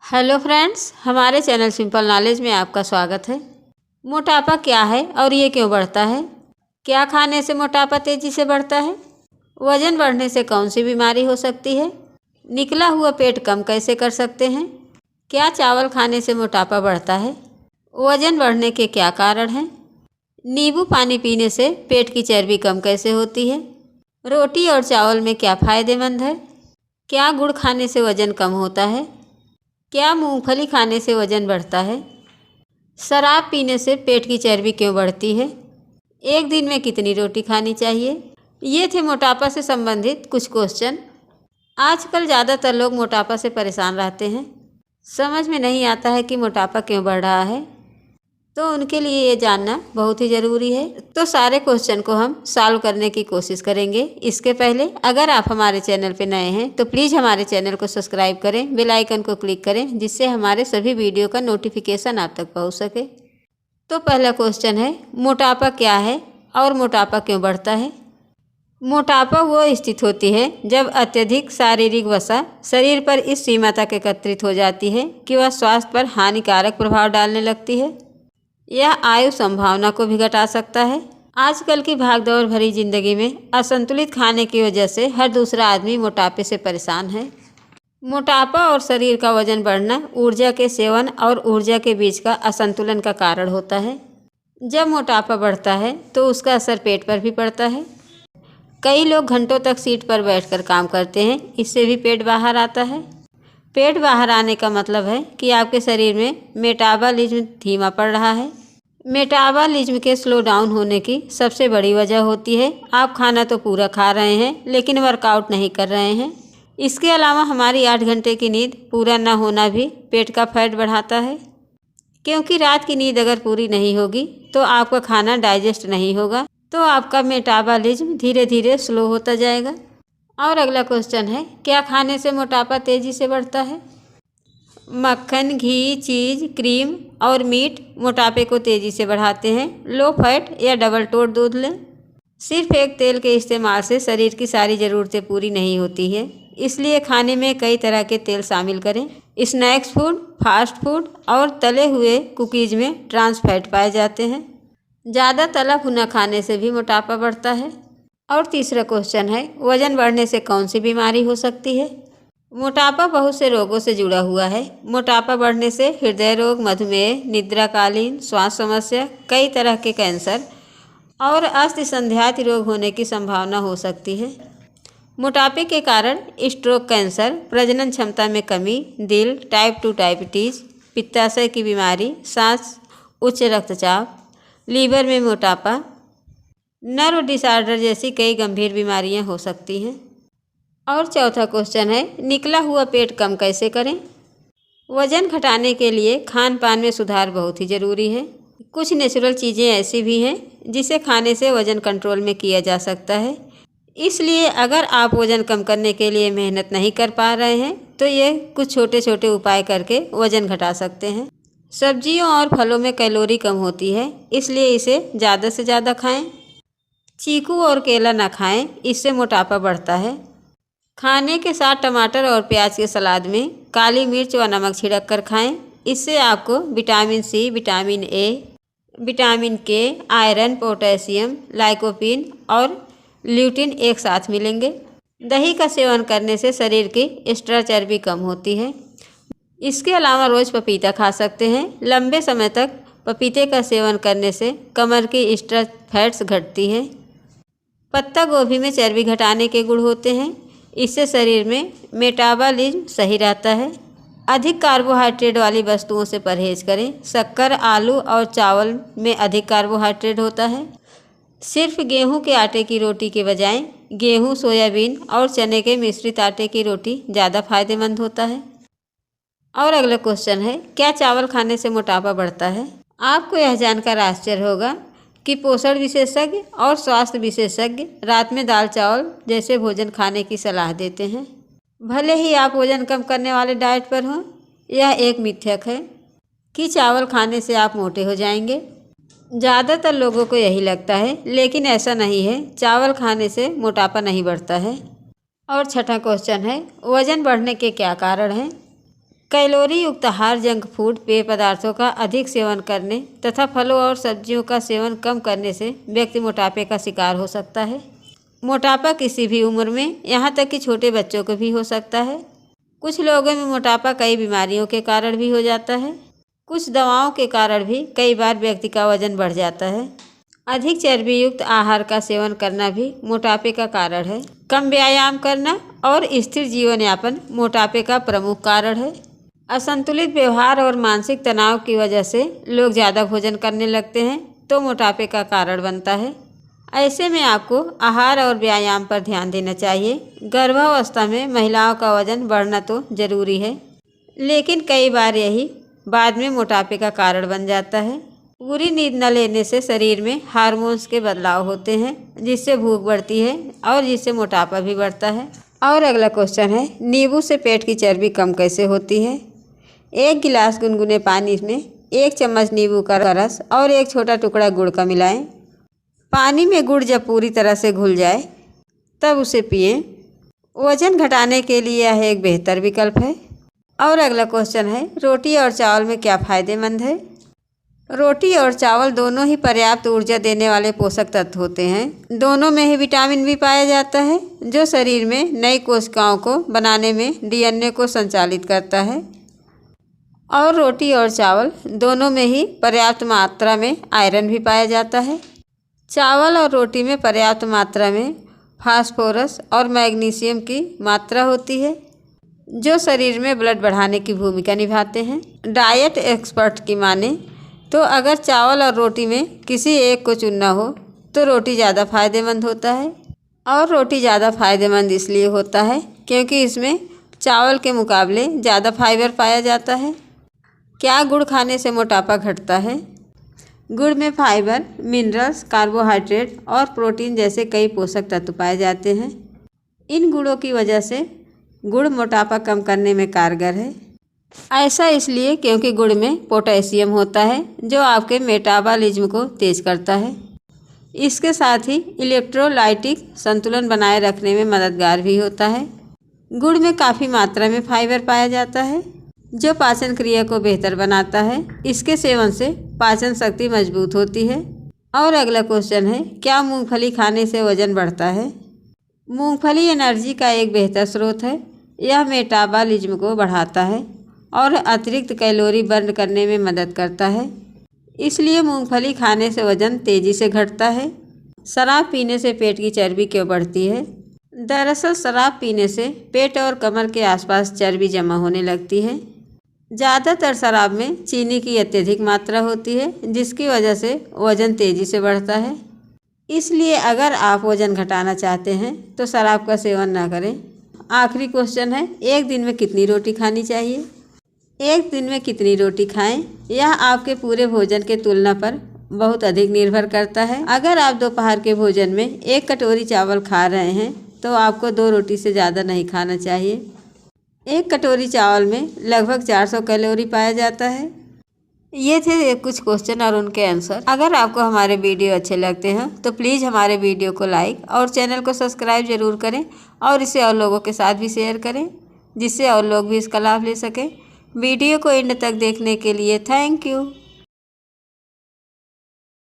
Hello friends, हमारे channel simple knowledge में आपका स्वागत है। मोटापा क्या है और ये क्यों बढ़ता है? क्या खाने से मोटापा तेजी से बढ़ता है? वजन बढ़ने से कौन सी बीमारी हो सकती है? निकला हुआ पेट कम कैसे कर सकते हैं? क्या चावल खाने से मोटापा बढ़ता है? वजन बढ़ने के क्या कारण हैं? नींबू पानी पीने से पेट की चर्बी कम कैसे होती है? रोटी और चावल में क्या फ़ायदेमंद है? क्या गुड़ खाने से वजन कम होता है? क्या मूंगफली खाने से वजन बढ़ता है? शराब पीने से पेट की चर्बी क्यों बढ़ती है? एक दिन में कितनी रोटी खानी चाहिए? ये थे मोटापा से संबंधित कुछ क्वेश्चन। आजकल ज़्यादातर लोग मोटापा से परेशान रहते हैं। समझ में नहीं आता है कि मोटापा क्यों बढ़ रहा है, तो उनके लिए ये जानना बहुत ही ज़रूरी है। तो सारे क्वेश्चन को हम सॉल्व करने की कोशिश करेंगे। इसके पहले अगर आप हमारे चैनल पर नए हैं तो प्लीज़ हमारे चैनल को सब्सक्राइब करें, बेल आइकन को क्लिक करें, जिससे हमारे सभी वीडियो का नोटिफिकेशन आप तक पहुंच सके। तो पहला क्वेश्चन है, मोटापा क्या है और मोटापा क्यों बढ़ता है? मोटापा वो स्थिति होती है जब अत्यधिक शारीरिक वसा शरीर पर इस सीमा तक एकत्रित हो जाती है कि वह स्वास्थ्य पर हानिकारक प्रभाव डालने लगती है। यह आयु संभावना को भी घटा सकता है। आजकल की भागदौड़ भरी जिंदगी में असंतुलित खाने की वजह से हर दूसरा आदमी मोटापे से परेशान है। मोटापा और शरीर का वजन बढ़ना ऊर्जा के सेवन और ऊर्जा के बीच का असंतुलन का कारण होता है। जब मोटापा बढ़ता है तो उसका असर पेट पर भी पड़ता है। कई लोग घंटों तक सीट पर बैठकर काम करते हैं, इससे भी पेट बाहर आता है। पेट बाहर आने का मतलब है कि आपके शरीर में मेटाबॉलिज्म धीमा पड़ रहा है। मेटाबॉलिज्म के स्लो डाउन होने की सबसे बड़ी वजह होती है आप खाना तो पूरा खा रहे हैं लेकिन वर्कआउट नहीं कर रहे हैं। इसके अलावा हमारी 8 घंटे की नींद पूरा न होना भी पेट का फैट बढ़ाता है, क्योंकि रात की नींद अगर पूरी नहीं होगी तो आपका खाना डाइजेस्ट नहीं होगा, तो आपका मेटाबॉलिज्म धीरे धीरे स्लो होता जाएगा। और अगला क्वेश्चन है, क्या खाने से मोटापा तेज़ी से बढ़ता है? मक्खन, घी, चीज़, क्रीम और मीट मोटापे को तेज़ी से बढ़ाते हैं। लो फैट या डबल टोट दूध लें। सिर्फ एक तेल के इस्तेमाल से शरीर की सारी ज़रूरतें पूरी नहीं होती है, इसलिए खाने में कई तरह के तेल शामिल करें। स्नैक्स फूड, फास्ट फूड और तले हुए कुकीज़ में ट्रांस फैट पाए जाते हैं। ज़्यादा तला भुना खाने से भी मोटापा बढ़ता है। और तीसरा क्वेश्चन है, वजन बढ़ने से कौन सी बीमारी हो सकती है? मोटापा बहुत से रोगों से जुड़ा हुआ है। मोटापा बढ़ने से हृदय रोग, मधुमेह, निद्राकालीन श्वास समस्या, कई तरह के कैंसर और अस्थि संध्याति रोग होने की संभावना हो सकती है। मोटापे के कारण स्ट्रोक, कैंसर, प्रजनन क्षमता में कमी, दिल, टाइप 2 डायबिटीज़, पित्ताशय की बीमारी, सांस, उच्च रक्तचाप, लीवर में मोटापा, नर्व डिसऑर्डर जैसी कई गंभीर बीमारियां हो सकती हैं। और चौथा क्वेश्चन है, निकला हुआ पेट कम कैसे करें? वजन घटाने के लिए खान पान में सुधार बहुत ही ज़रूरी है। कुछ नेचुरल चीज़ें ऐसी भी हैं जिसे खाने से वज़न कंट्रोल में किया जा सकता है। इसलिए अगर आप वज़न कम करने के लिए मेहनत नहीं कर पा रहे हैं तो ये कुछ छोटे छोटे उपाय करके वज़न घटा सकते हैं। सब्जियों और फलों में कैलोरी कम होती है, इसलिए इसे ज़्यादा से ज़्यादा खाएँ। चीकू और केला ना खाएं, इससे मोटापा बढ़ता है। खाने के साथ टमाटर और प्याज के सलाद में काली मिर्च व नमक छिड़क कर खाएं, इससे आपको vitamin C, vitamin A, vitamin K, iron, potassium, lycopene और ल्यूटिन एक साथ मिलेंगे। दही का सेवन करने से शरीर की एक्स्ट्रा चर्बी कम होती है। इसके अलावा रोज़ पपीता खा सकते हैं। लंबे समय तक पपीते का सेवन करने से कमर की एक्स्ट्रा फैट्स घटती है। पत्ता गोभी में चर्बी घटाने के गुण होते हैं, इससे शरीर में मेटाबॉलिज्म सही रहता है। अधिक कार्बोहाइड्रेट वाली वस्तुओं से परहेज करें। शक्कर, आलू और चावल में अधिक कार्बोहाइड्रेट होता है। सिर्फ गेहूं के आटे की रोटी के बजाय गेहूं, सोयाबीन और चने के मिश्रित आटे की रोटी ज़्यादा फायदेमंद होता है। और अगला क्वेश्चन है, क्या चावल खाने से मोटापा बढ़ता है? आपको यह जानकर आश्चर्य होगा कि पोषण विशेषज्ञ और स्वास्थ्य विशेषज्ञ रात में दाल चावल जैसे भोजन खाने की सलाह देते हैं, भले ही आप वजन कम करने वाले डाइट पर हों। यह एक मिथक है कि चावल खाने से आप मोटे हो जाएंगे। ज़्यादातर लोगों को यही लगता है, लेकिन ऐसा नहीं है। चावल खाने से मोटापा नहीं बढ़ता है। और छठा क्वेश्चन है, वजन बढ़ने के क्या कारण हैं? कैलोरी युक्त आहार, जंक फूड, पेय पदार्थों का अधिक सेवन करने तथा फलों और सब्जियों का सेवन कम करने से व्यक्ति मोटापे का शिकार हो सकता है। मोटापा किसी भी उम्र में, यहाँ तक कि छोटे बच्चों को भी हो सकता है। कुछ लोगों में मोटापा कई बीमारियों के कारण भी हो जाता है। कुछ दवाओं के कारण भी कई बार व्यक्ति का वजन बढ़ जाता है। अधिक चर्बी युक्त आहार का सेवन करना भी मोटापे का कारण है। कम व्यायाम करना और स्थिर जीवन यापन मोटापे का प्रमुख कारण है। असंतुलित व्यवहार और मानसिक तनाव की वजह से लोग ज़्यादा भोजन करने लगते हैं तो मोटापे का कारण बनता है। ऐसे में आपको आहार और व्यायाम पर ध्यान देना चाहिए। गर्भावस्था में महिलाओं का वजन बढ़ना तो ज़रूरी है, लेकिन कई बार यही बाद में मोटापे का कारण बन जाता है। पूरी नींद न लेने से शरीर में हार्मोन्स के बदलाव होते हैं, जिससे भूख बढ़ती है और जिससे मोटापा भी बढ़ता है। और अगला क्वेश्चन है, नींबू से पेट की चर्बी कम कैसे होती है? 1 गिलास गुनगुने पानी में 1 चम्मच नींबू का रस और 1 छोटा टुकड़ा गुड़ का मिलाएं। पानी में गुड़ जब पूरी तरह से घुल जाए तब उसे पिएं। वजन घटाने के लिए यह एक बेहतर विकल्प है। और अगला क्वेश्चन है, रोटी और चावल में क्या फ़ायदेमंद है? रोटी और चावल दोनों ही पर्याप्त ऊर्जा देने वाले पोषक तत्व होते हैं। दोनों में ही विटामिन भी पाया जाता है, जो शरीर में नई कोशिकाओं को बनाने में डीएनए को संचालित करता है। और रोटी और चावल दोनों में ही पर्याप्त मात्रा में आयरन भी पाया जाता है। चावल और रोटी में पर्याप्त मात्रा में फास्फोरस और मैग्नीशियम की मात्रा होती है, जो शरीर में ब्लड बढ़ाने की भूमिका निभाते हैं। डाइट एक्सपर्ट की माने तो अगर चावल और रोटी में किसी एक को चुनना हो तो रोटी ज़्यादा फायदेमंद होता है। और रोटी ज़्यादा फायदेमंद इसलिए होता है क्योंकि इसमें चावल के मुकाबले ज़्यादा फाइबर पाया जाता है। क्या गुड़ खाने से मोटापा घटता है? गुड़ में फाइबर, मिनरल्स, कार्बोहाइड्रेट और प्रोटीन जैसे कई पोषक तत्व पाए जाते हैं। इन गुणों की वजह से गुड़ मोटापा कम करने में कारगर है। ऐसा इसलिए क्योंकि गुड़ में पोटेशियम होता है, जो आपके मेटाबॉलिज्म को तेज करता है। इसके साथ ही इलेक्ट्रोलाइटिक संतुलन बनाए रखने में मददगार भी होता है। गुड़ में काफ़ी मात्रा में फाइबर पाया जाता है, जो पाचन क्रिया को बेहतर बनाता है। इसके सेवन से पाचन शक्ति मजबूत होती है। और अगला क्वेश्चन है, क्या मूंगफली खाने से वजन बढ़ता है? मूंगफली एनर्जी का एक बेहतर स्रोत है। यह मेटाबॉलिज्म को बढ़ाता है और अतिरिक्त कैलोरी बर्न करने में मदद करता है। इसलिए मूंगफली खाने से वजन तेज़ी से घटता है। शराब पीने से पेट की चर्बी क्यों बढ़ती है? दरअसल शराब पीने से पेट और कमर के आसपास चर्बी जमा होने लगती है। ज़्यादातर शराब में चीनी की अत्यधिक मात्रा होती है, जिसकी वजह से वज़न तेज़ी से बढ़ता है। इसलिए अगर आप वज़न घटाना चाहते हैं तो शराब का सेवन ना करें। आखिरी क्वेश्चन है, एक दिन में कितनी रोटी खानी चाहिए? एक दिन में कितनी रोटी खाएं, यह आपके पूरे भोजन के तुलना पर बहुत अधिक निर्भर करता है। अगर आप दोपहर के भोजन में 1 कटोरी चावल खा रहे हैं तो आपको 2 रोटी से ज़्यादा नहीं खाना चाहिए। 1 कटोरी चावल में लगभग 400 कैलोरी पाया जाता है। ये थे कुछ क्वेश्चन और उनके आंसर। अगर आपको हमारे वीडियो अच्छे लगते हैं तो प्लीज़ हमारे वीडियो को लाइक और चैनल को सब्सक्राइब ज़रूर करें और इसे और लोगों के साथ भी शेयर करें, जिससे और लोग भी इसका लाभ ले सकें। वीडियो को एंड तक देखने के लिए थैंक यू।